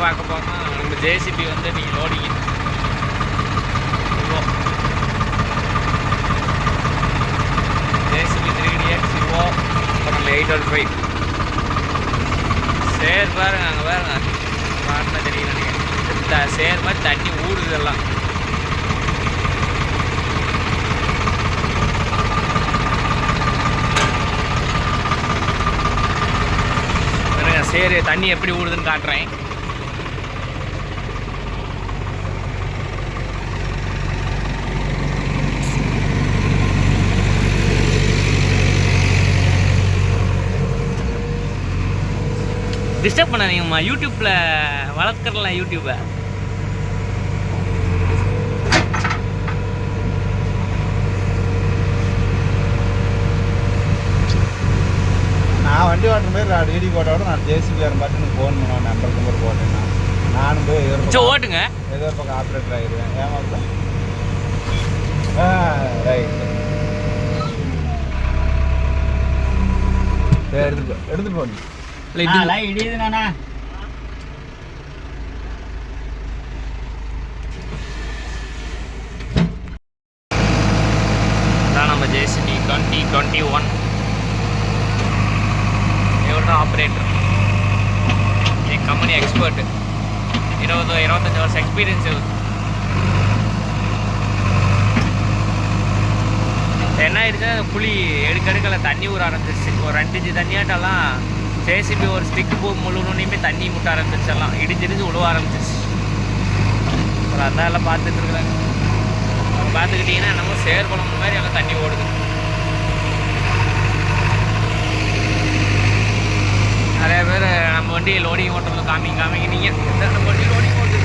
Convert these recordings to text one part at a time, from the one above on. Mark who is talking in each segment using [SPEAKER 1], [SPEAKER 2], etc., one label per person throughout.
[SPEAKER 1] பார்க்க போனால் நம்ம ஜேசிபி வந்து நீங்கள் லோடிங் ஜேசிபி 3DX இவ்வளோ அப்புறம் 815 சேர் பாருங்க அங்கே பாருங்க பாருங்க தெரியல இந்த சேர் மாதிரி தண்ணி ஊடுது எல்லாம் சேர் தண்ணி எப்படி ஊடுதுன்னு காட்டுறேன். டிஸ்டர்ப் பண்ணாதீங்கம்மா, யூடியூப்ல வளர்க்குறலாம் யூடியூப்பை.
[SPEAKER 2] நான் வண்டி ஓட்டுற மாதிரி வீடியோ போட்டோட நான் ஜேசிபி பாட்டு எனக்கு ஃபோன் பண்ணுவேன், நம்பர் போட்டேன்னா நானும் போய்
[SPEAKER 1] ஓட்டுங்க
[SPEAKER 2] ஏதோ ஒரு பக்கம் ஆப்ரேட்டர் ஆகிடுவேன். ஏமாப்பா ரைட் எடுத்து போகணும்
[SPEAKER 3] இடியுதுண்ணா.
[SPEAKER 1] நம்ம ஜேசிபி 2021 ஆப்ரேட்டர் என் கம்பெனி எக்ஸ்பர்ட்டு 20-25 வருஷம் எக்ஸ்பீரியன்ஸ் இருக்குது. என்ன ஆயிடுச்சுன்னா புளி எடுக்கல தண்ணி ஊற ஆரம்பிச்சிருச்சு. ஒரு 2 இன்ச்சு தண்ணியாட்டெல்லாம் ஜேசிபி ஒரு ஸ்டிக்கு பூ முழுவதுமே தண்ணி முட்ட ஆரம்பிச்சிருச்சு. எல்லாம் இடிஞ்சிடிஞ்சு உழுவ ஆரம்பிச்சிருச்சு. ஒரு அதான் எல்லாம் பார்த்துட்டு இருக்கிறாங்க. அவங்க பார்த்துக்கிட்டிங்கன்னா என்னமோ சேர் குழம்பு மாதிரி எல்லாம் தண்ணி ஓடுது. நிறைய பேர் நம்ம வண்டி லோடிங் ஓட்டுறது காமிங்க நீங்கள் நம்ம வண்டி லோடிங் ஓட்டு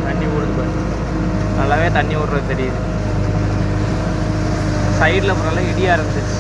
[SPEAKER 1] தண்ணி ஓடுது, நல்லாவே தண்ணி ஓடுறது தெரியுது. சைடில் நல்லா இடியாக இருந்துச்சு.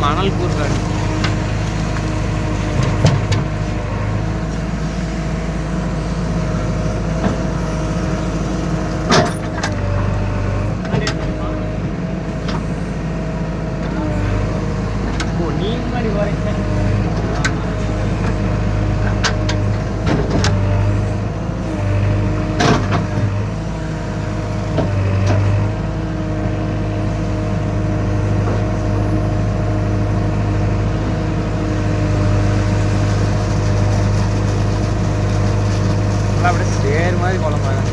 [SPEAKER 1] மணல் கூறுகாடு நீ முன்னாடி வரைக்கும் அப்படியே சேர் மாதிரி குழம்பாங்க.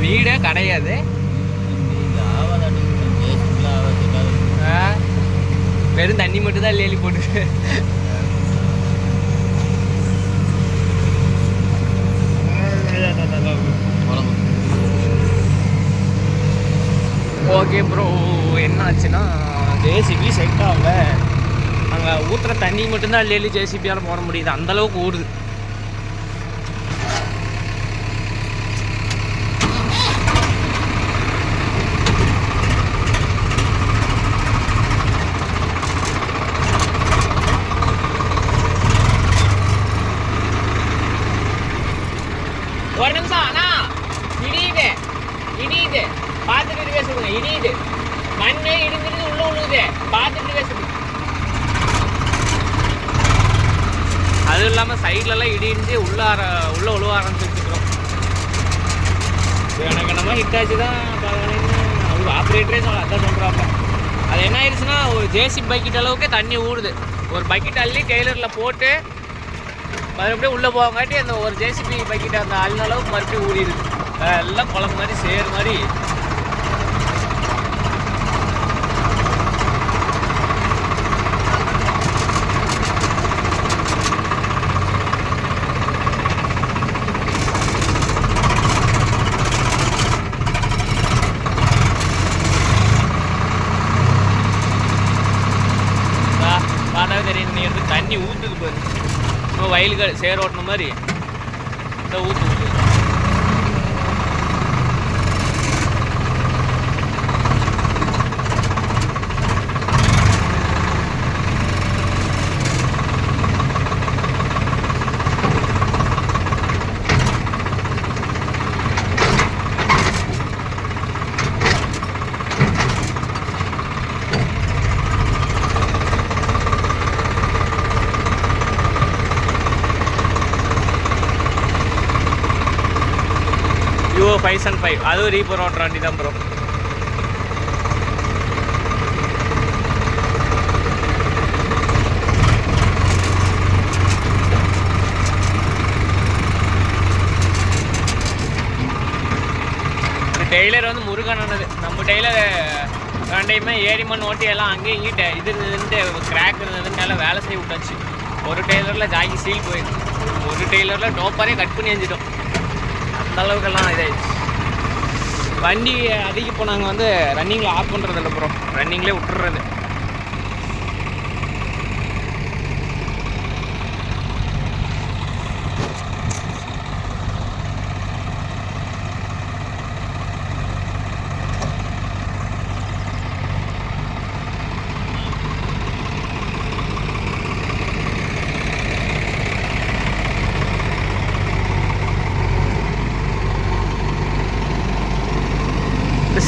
[SPEAKER 1] வீடே கிடையாது. வெறும் தண்ணி மட்டும் தான் எழுதி போட்டு. ஓகே ப்ரோ, என்ன ஆச்சுன்னா ஜேசிபி செட் ஆகல. அங்கே ஊற்றுற தண்ணி மட்டும்தான் எழுதி ஜேசிபியால் போட முடியுது, அந்தளவுக்கு ஓடுது. ஒரு நிமிஷம் அண்ணா, இடியுது இடியுது, பார்த்துட்டு சொல்லுங்க. இடியுது, மண்ணு இடிஞ்சிருது, உள்ள உழுகுது, பார்த்துட்டு சொல்லுங்க. அதுவும் இல்லாமல் சைட்லலாம் இடிஞ்சு உள்ள உழுவ ஆரம்பிச்சுருக்கிறோம். எனக்கு நம்ம ஹிட் ஆச்சு தான் அவங்க ஆப்ரேட்டரே அதான் சொல்கிறாங்க. அது என்ன ஆயிடுச்சுன்னா, ஒரு ஜேசிபி பக்கெட் அளவுக்கு தண்ணி ஊடுது. ஒரு பக்கெட் அள்ளி டெய்லரில் போட்டு மறுபடியும் உள்ளே போகாட்டி அந்த ஒரு ஜேசிபி பக்கெட் அந்த அள்ள அளவுக்கு மறுபடியும் ஊறிடுது. எல்லாம் குளம் மாதிரி சேர் மாதிரி. பார்த்தாவே தெரியும், நீ எடுத்து தண்ணி ஊற்றுது பாரு. இப்போ வயலுக்கு சேர் ஓட்டின மாதிரி இந்த ஊற்று ஊற்று. யூஓ 505 அதுவும் ரீப்பர் ஓட்டுற வண்டி தான் ப்ரோ. டெய்லர் வந்து முருகனானது. நம்ம டெய்லர் ரெண்டையுமே ஏரிமண் ஓட்டி எல்லாம் அங்கேயும் இங்கிட்ட இது இருந்துட்டு கிராக் இருந்ததுனால வேலை செய்ய விட்டாச்சு. ஒரு டெய்லரில் ஜாக்கி சீல் போயிடுச்சு, ஒரு டெய்லரில் டோப்பரே கட் பண்ணி செஞ்சிட்டோம். அந்த அளவுக்கெல்லாம் இதாகிடுச்சு. வண்டி அதிகம் இப்போ நாங்கள் வந்து ரன்னிங்கில் ஆஃப் பண்ணுறது இல்லை ப்ரோ, ரன்னிங்லேயே விட்டுறது.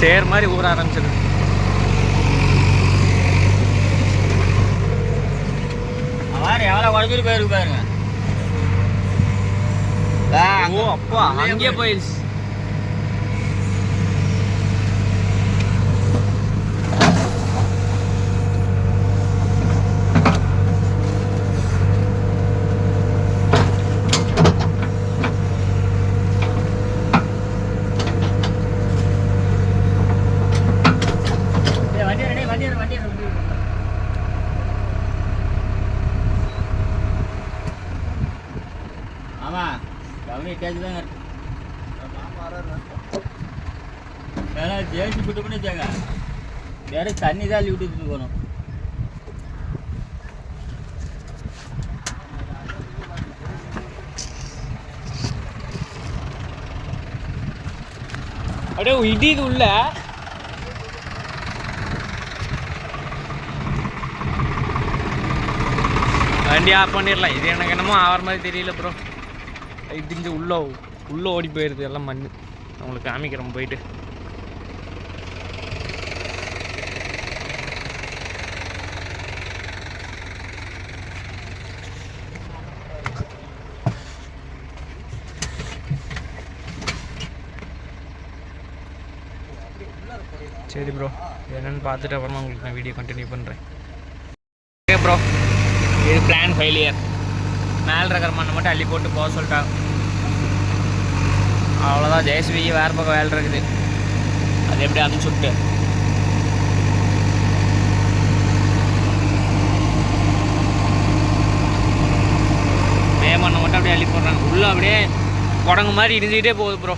[SPEAKER 1] சேர் மாதிரி ஊற ஆரம்பிச்சிருக்கு.
[SPEAKER 3] எவ்வளோ குறைஞ்சிட்டு போயிருக்கு பாருங்க.
[SPEAKER 1] ஓ அப்பா, அங்கேயே போயிடுச்சு.
[SPEAKER 3] ஆமாம், கவனி டேஜ் தாங்க. ஏன்னா ஜேசி விட்டு பண்ணி வச்சாங்க, வேறு தண்ணி தான் அள்ளி விட்டு போகணும்.
[SPEAKER 1] அப்படியே இடிது உள்ள. வண்டி ஆஃப் பண்ணிடலாம். இது எனக்கு என்னமோ ஆகிற மாதிரி தெரியல ப்ரோ. இடிஞ்சு உள்ளே ஓடி போயிடுது எல்லாம் மண். உங்களுக்கு காமிக்கிறோம் போயிட்டு. சரி ப்ரோ, என்னென்னு பார்த்துட்டு அப்புறமா உங்களுக்கு நான் வீடியோ கண்டினியூ பண்ணுறேன். ஓகே ப்ரோ, இது பிளான் ஃபெயிலியர். மேலே இருக்கிற மண்ணை மட்டும் அள்ளி போட்டு போக சொல்லிட்டாங்க. அவ்வளோதான். ஜேசிபிக்கு வேறு பக்கம் வேலை இருக்குது, அது எப்படி அனுப்பிச்சு விட்டு மேமண்ணை மட்டும் அப்படியே அள்ளி போடுறாங்க. உள்ளே அப்படியே குரங்கு மாதிரி இடிஞ்சிக்கிட்டே போகுது ப்ரோ.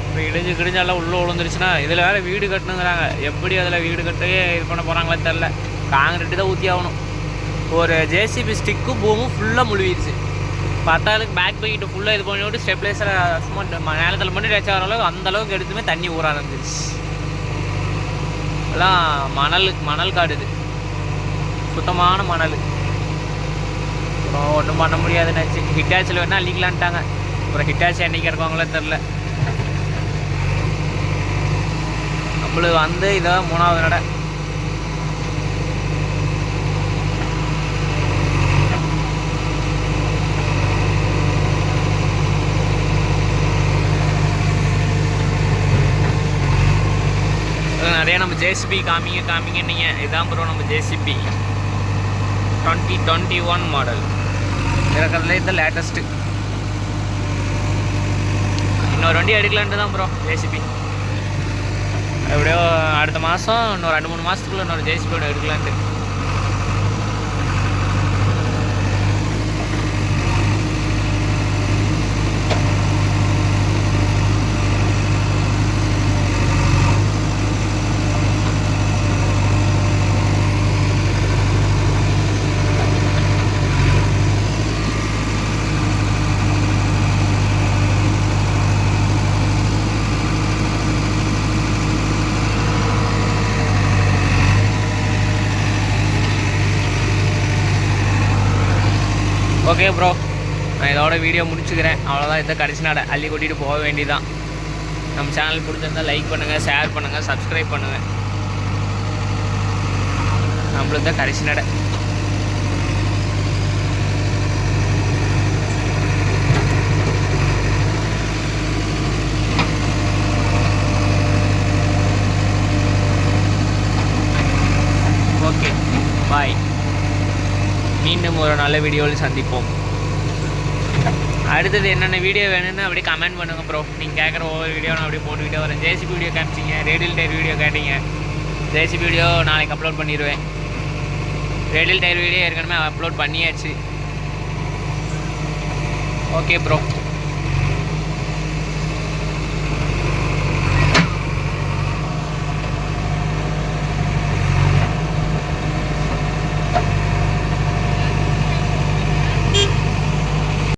[SPEAKER 1] இப்போ கிடிஞ்செல்லாம் உள்ளே விழுந்துருச்சுன்னா இதில் வேறு வீடு கட்டணுங்கிறாங்க. எப்படி அதில் வீடு கட்டவே இது பண்ண போகிறாங்களே தெரில. காங்கிரீட்டு தான் ஊற்றி ஆகணும். ஒரு ஜேசிபி ஸ்டிக்கும் பூமும் ஃபுல்லாக முழுவிடுச்சு. பத்தாளுக்கு பேக் பைக்கிட்டு ஃபுல்லாக இது பண்ணி விட்டு ஸ்டெப்லைசரை சும்மா நேரத்தில் மட்டும் டச் ஆகிற அளவுக்கு அந்தளவுக்கு எடுத்துமே தண்ணி ஊற ஆரம்பிச்சிருச்சு. எல்லாம் மணல் காடுது, சுத்தமான மணல். அப்புறம் ஒன்றும் பண்ண முடியாதுன்னாச்சு. ஹிட்டாச்சில் வேணால் அள்ளிக்கலான்ட்டாங்க. அப்புறம் ஹிட்டாச்சி அன்றைக்கி இருக்கவங்களே தெரில. நம்மளுக்கு வந்து இதான் 3வது நடை. நிறைய நம்ம ஜேசிபி காமிங்க நீங்கள். இதுதான் ப்ரோ நம்ம ஜேசிபி 2021 மாடல் இருக்கிறதுல இந்த லேட்டஸ்ட்டு. இன்னொரு வண்டி எடுக்கலான்ட்டு தான் ப்ரோ ஜேசிபி. எப்படியோ அடுத்த மாதம் இன்னொரு 2-3 மாதத்துக்குள்ளே இன்னொரு ஜேசிபியோட எடுக்கலான்ட்டு. ஓகே ப்ரோ, நான் இதோட வீடியோ முடிச்சுக்கிறேன். அவ்வளோதான். இதை கடைசி நட அள்ளி கொட்டிட்டு போக வேண்டியதான். நம்ம சேனல் பிடிச்சிருந்தால் லைக் பண்ணுங்கள், ஷேர் பண்ணுங்கள், சப்ஸ்கிரைப் பண்ணுங்கள். நம்மளுக்கு தான் கடைசி நட. ஓகே, பாய். மீண்டும் ஒரு நல்ல வீடியோவில் சந்திப்போம். அடுத்தது என்னென்ன வீடியோ வேணும்னு அப்படியே கமெண்ட் பண்ணுங்கள் ப்ரோ. நீங்கள் கேட்குற ஒவ்வொரு வீடியோ நான் அப்படியே போட்டுக்கிட்டே வரேன். ஜேசிபி வீடியோ காமிச்சிங்க, ரேடியல் டயர் வீடியோ கேட்டீங்க. ஜேசிபி வீடியோ நாளைக்கு அப்லோட் பண்ணிடுவேன். ரேடியல் டயர் வீடியோ ஏற்கனவே அப்லோட் பண்ணியாச்சு. Okay bro.